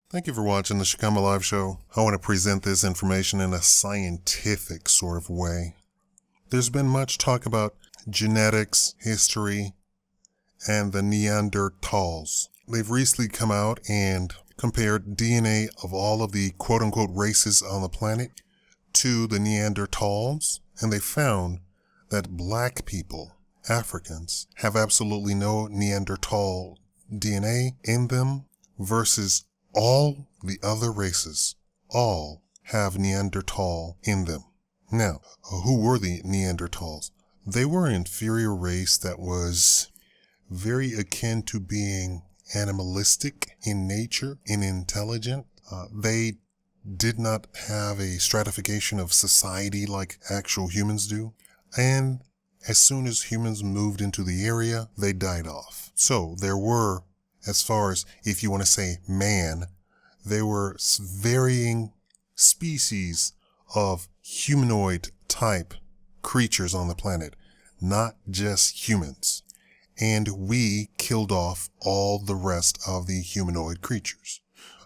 Thank you for watching the Shakaama Live Show. I want to present this information in a scientific sort of way. There's been much talk about genetics, history, and the Neanderthals. They've recently come out and compared DNA of all of the quote-unquote races on the planet to the Neanderthals, and they found that black people, Africans, have absolutely no Neanderthal DNA in them versus all the other races, all have Neanderthal in them. Now, who were the Neanderthals? They were an inferior race that was very akin to being animalistic in nature and intelligent. They did not have a stratification of society like actual humans do. And as soon as humans moved into the area, they died off. So there were, as far as if you want to say man, there were varying species of humanoid type creatures on the planet, not just humans. And we killed off all the rest of the humanoid creatures.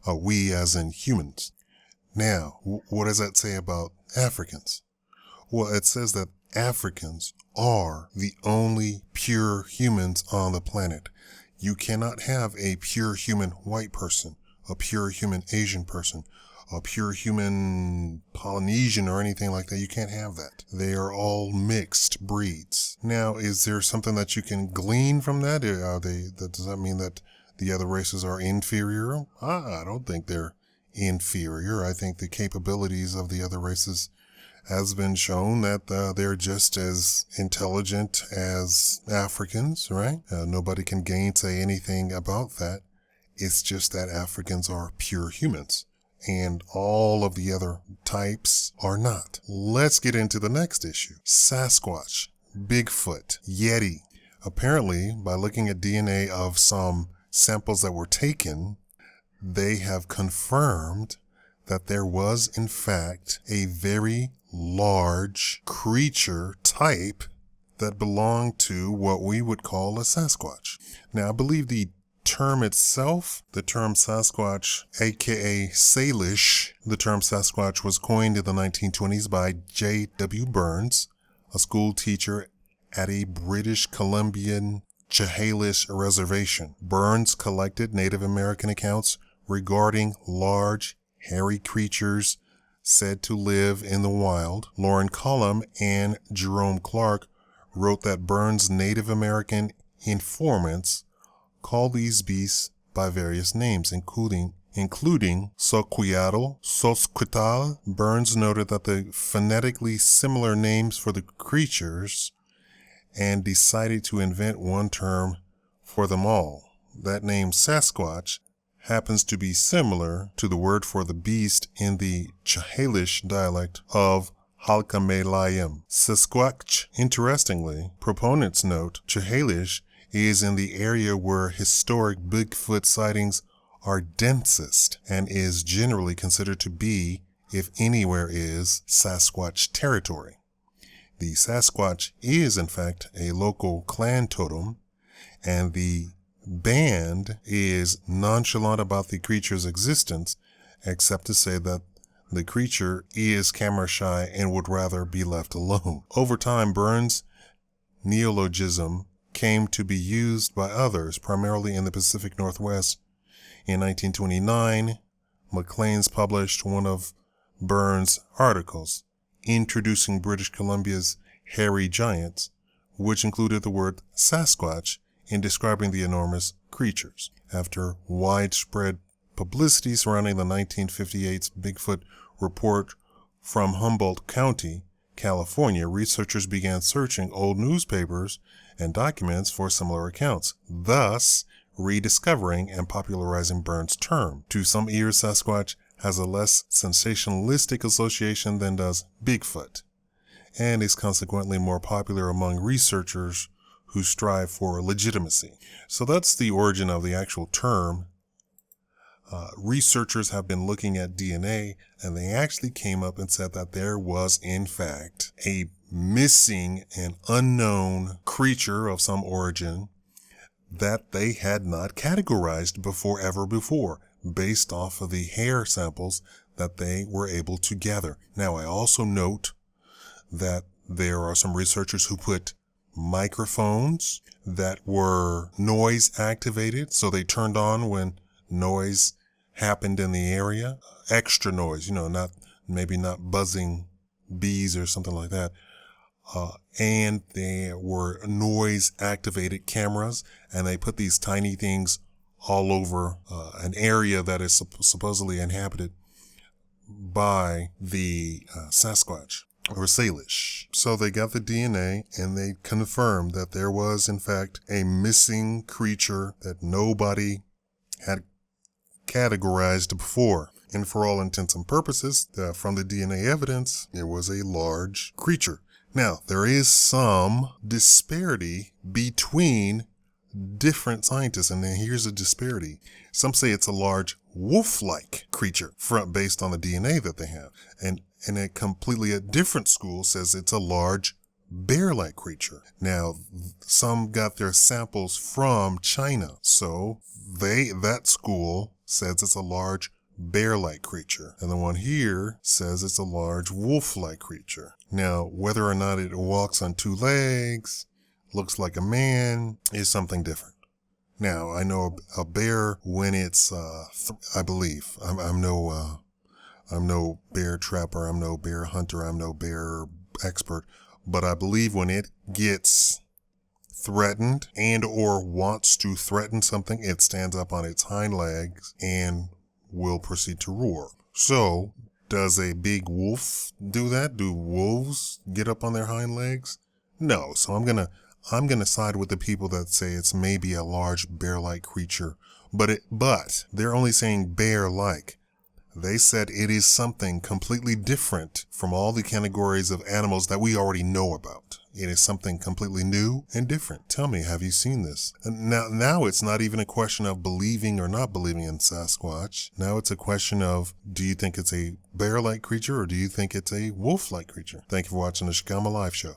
We as in humans. Now, what does that say about Africans? Well, it says that Africans are the only pure humans on the planet. You cannot have a pure human white person, a pure human Asian person, a pure human Polynesian or anything like that. You can't have that. They are all mixed breeds. Now, is there something that you can glean from that? Does that mean that the other races are inferior? I don't think they're inferior. I think the capabilities of the other races has been shown that they're just as intelligent as Africans, right? Nobody can gainsay anything about that. It's just that Africans are pure humans and all of the other types are not. Let's get into the next issue. Sasquatch, Bigfoot, Yeti. Apparently, by looking at DNA of some samples that were taken, they have confirmed that there was, in fact, a very large creature type that belonged to what we would call a Sasquatch. Now, I believe the term itself, the term Sasquatch, aka Salish, the term Sasquatch was coined in the 1920s by J.W. Burns, a school teacher at a British Columbian Chehalis reservation. Burns collected Native American accounts regarding large, hairy creatures said to live in the wild. Lauren Cullum and Jerome Clark wrote that Burns' Native American informants call these beasts by various names, including Soquiatl, Sosquital. Burns noted that the phonetically similar names for the creatures and decided to invent one term for them all. That name Sasquatch happens to be similar to the word for the beast in the Chahalish dialect of Halkamelayim. Sasquatch, interestingly, proponents note Chahalish is in the area where historic Bigfoot sightings are densest and is generally considered to be, if anywhere is, Sasquatch territory. The Sasquatch is, in fact, a local clan totem, and the band is nonchalant about the creature's existence, except to say that the creature is camera shy and would rather be left alone. Over time, Burns' neologism came to be used by others, primarily in the Pacific Northwest. In 1929, Maclean's published one of Burns' articles introducing British Columbia's hairy giants, which included the word Sasquatch in describing the enormous creatures. After widespread publicity surrounding the 1958 Bigfoot report from Humboldt County, California, researchers began searching old newspapers and documents for similar accounts, thus rediscovering and popularizing Burns' term. To some ears, Sasquatch has a less sensationalistic association than does Bigfoot, and is consequently more popular among researchers who strive for legitimacy. So that's the origin of the actual term. Researchers have been looking at DNA, and they actually came up and said that there was, in fact, a missing and unknown creature of some origin that they had not categorized before. based off of the hair samples that they were able to gather. Now, I also note that there are some researchers who put microphones that were noise activated, so they turned on when noise happened in the area. Extra noise, not buzzing bees or something like that. And there were noise activated cameras, and they put these tiny things all over an area that is supposedly inhabited by the Sasquatch or Salish. So they got the DNA and they confirmed that there was in fact a missing creature that nobody had categorized before. And for all intents and purposes, from the DNA evidence, it was a large creature. Now, there is some disparity between different scientists, and then here's a disparity. Some say it's a large wolf-like creature based on the DNA that they have. And a completely different school says it's a large bear-like creature. Now, some got their samples from China, so that school says it's a large bear-like creature. And the one here says it's a large wolf-like creature. Now, whether or not it walks on two legs, looks like a man, is something different. Now, I know a bear when it's, I believe, I'm no bear trapper, I'm no bear hunter, I'm no bear expert, but I believe when it gets threatened and or wants to threaten something, it stands up on its hind legs and will proceed to roar. So, does a big wolf do that? Do wolves get up on their hind legs? No. So I'm gonna side with the people that say it's maybe a large bear-like creature, but they're only saying bear-like. They said it is something completely different from all the categories of animals that we already know about. It is something completely new and different. Tell me, have you seen this? And now it's not even a question of believing or not believing in Sasquatch. Now it's a question of, do you think it's a bear-like creature or do you think it's a wolf-like creature? Thank you for watching the Shakaama Live Show.